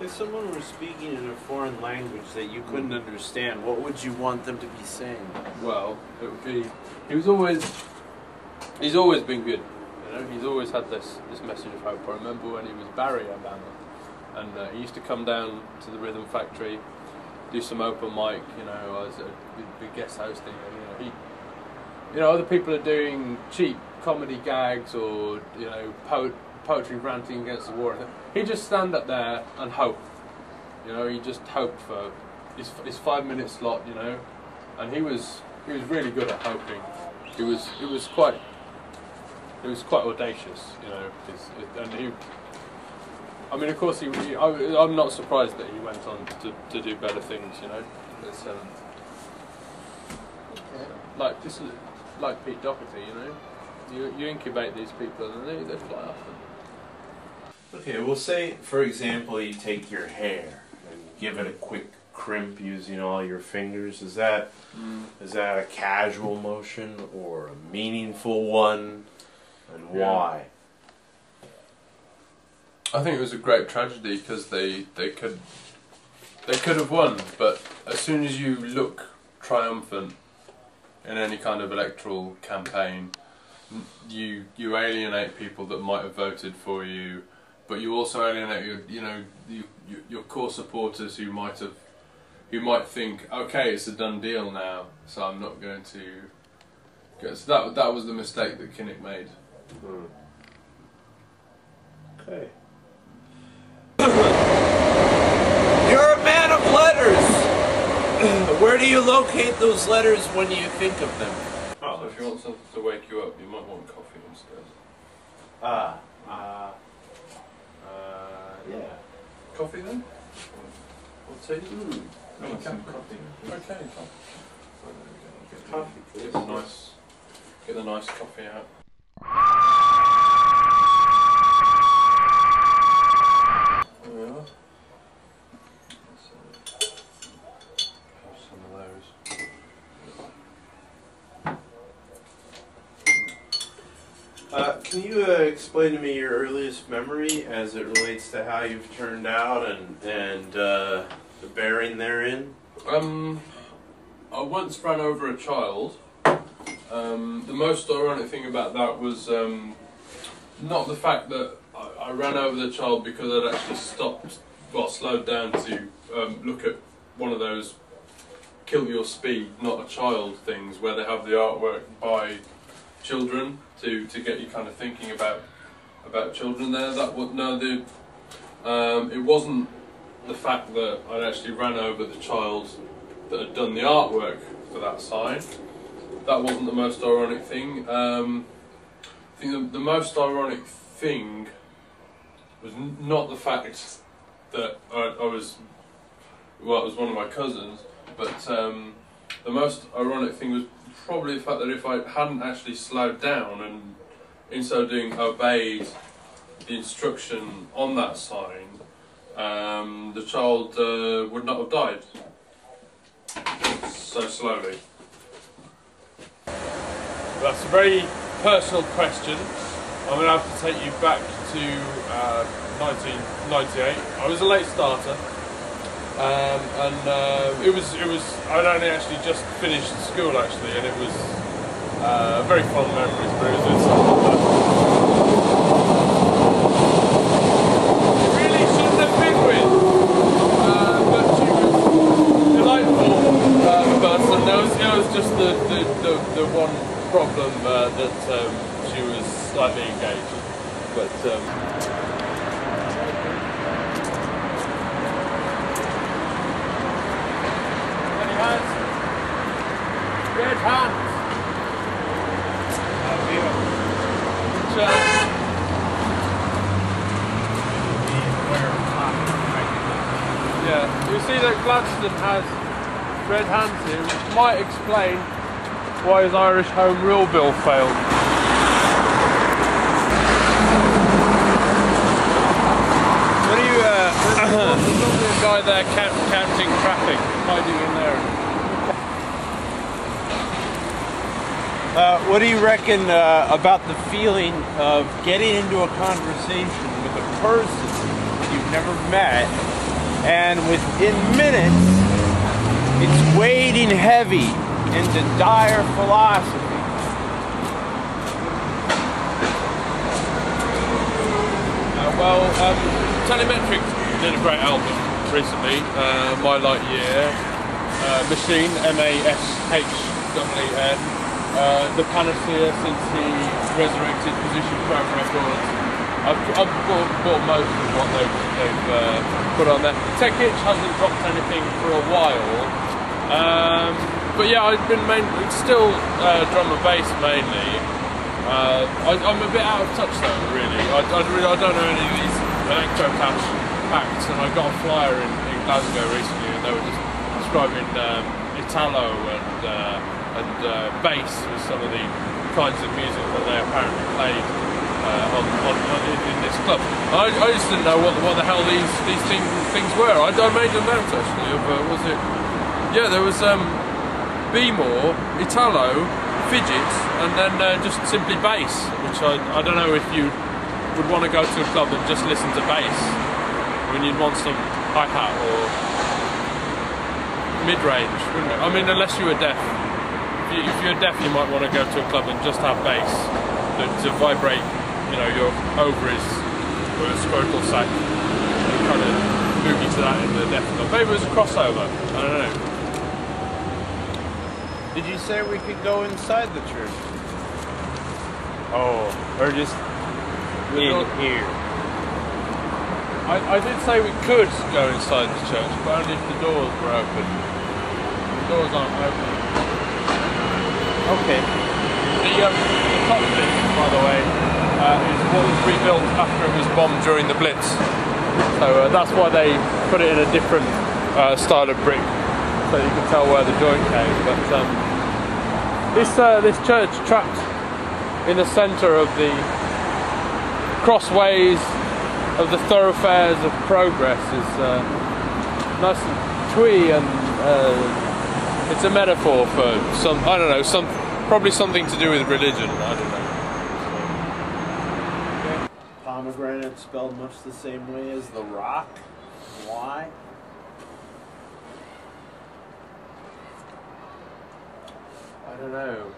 If someone were speaking in a foreign language that you couldn't understand, what would you want them to be saying? Well, it would be. He's always been good. You know, he's always had this message of hope. I remember when he was Barry Obama, and he used to come down to the Rhythm Factory, do some open mic. You know, as a big guest hosting, and other people are doing cheap comedy gags or poetry ranting against the war. He'd just stand up there and hope. You know, he just hoped for his 5-minute slot. You know, and he was really good at hoping. It was quite audacious. You know, of course, I'm not surprised that he went on to do better things. You know, it's, like Pete Doherty. You know, you incubate these people and they fly off. Okay, we'll say, for example, you take your hair and give it a quick crimp using all your fingers. Is that a casual motion or a meaningful one, and why? I think it was a great tragedy because they could have won, but as soon as you look triumphant in any kind of electoral campaign, you alienate people that might have voted for you. But you also alienate your core supporters who might think, okay, it's a done deal now, so I'm not going to go. So that was the mistake that Kinnock made. Okay. You're a man of letters. Where do you locate those letters when you think of them? So if you want something to wake you up, you might want coffee instead. Yeah. Coffee then? Or tea? I want some coffee. Okay, Coffee, please. Get the nice coffee out. There we are. Let's have some of those. Can you explain to me your earliest memory as it relates to how you've turned out and the bearing therein? I once ran over a child. The most ironic thing about that was not the fact that I ran over the child because I'd actually slowed down to look at one of those kill your speed, not a child things where they have the artwork by children to get you kind of thinking about children there. It wasn't the fact that I'd actually ran over the child that had done the artwork for that sign. That wasn't the most ironic thing. I think the most ironic thing was not the fact that it was one of my cousins, but the most ironic thing was probably the fact that if I hadn't actually slowed down and in so doing obeyed the instruction on that sign, the child would not have died so slowly. That's a very personal question. I'm going to have to take you back to 1998. I was a late starter. I'd only actually just finished school actually, and it was very fond memories, but it really shouldn't have been with, but she was delightful person. There was just the one problem that she was slightly engaged, but red hands. Yeah, you see that Gladstone has red hands here, which might explain why his Irish Home Rule Bill failed. What do you? There's normally a guy there counting traffic, hiding in there. What do you reckon about the feeling of getting into a conversation with a person you've never met and within minutes, it's wading heavy into dire philosophy. Telemetric did a great album recently, My Light Year, Machine, M-A-S-H-E-E-N, The Panacea since he resurrected Position Crowd Records. I've bought most of what they've put on there. Tech Itch hasn't dropped anything for a while, but yeah, I've been it's still drum and bass mainly. I'm a bit out of touch though, really. I don't know any of these electro-patch acts, and I got a flyer in Glasgow recently, and they were just describing Italo and bass as some of the kinds of music that they apparently played in this club. I just didn't know what the hell these things were. I made a note actually of was it? Yeah, there was B-more, Italo, fidget, and then just simply bass, which I don't know if you would want to go to a club and just listen to bass. I mean, you'd want some hi-hat or mid-range, wouldn't it? I mean, unless you were deaf. If you're deaf, you might want to go to a club and just have bass to vibrate, you know, your ovaries or a scrotal sac, and kind of boogie to that in the deaf club. Maybe it was a crossover, I don't know. Did you say we could go inside the church? Oh, or just in here? I did say we could go inside the church, but only if the doors were open. The doors aren't open. Okay. The top bit, by the way, is what was rebuilt after it was bombed during the Blitz. So that's why they put it in a different style of brick, so you can tell where the joint came. But this church, trapped in the centre of the crossways of the thoroughfares of progress, is nice and twee, and it's a metaphor for some, I don't know, probably something to do with religion. I don't know. Okay. Pomegranate spelled much the same way as the rock. Why? I don't know.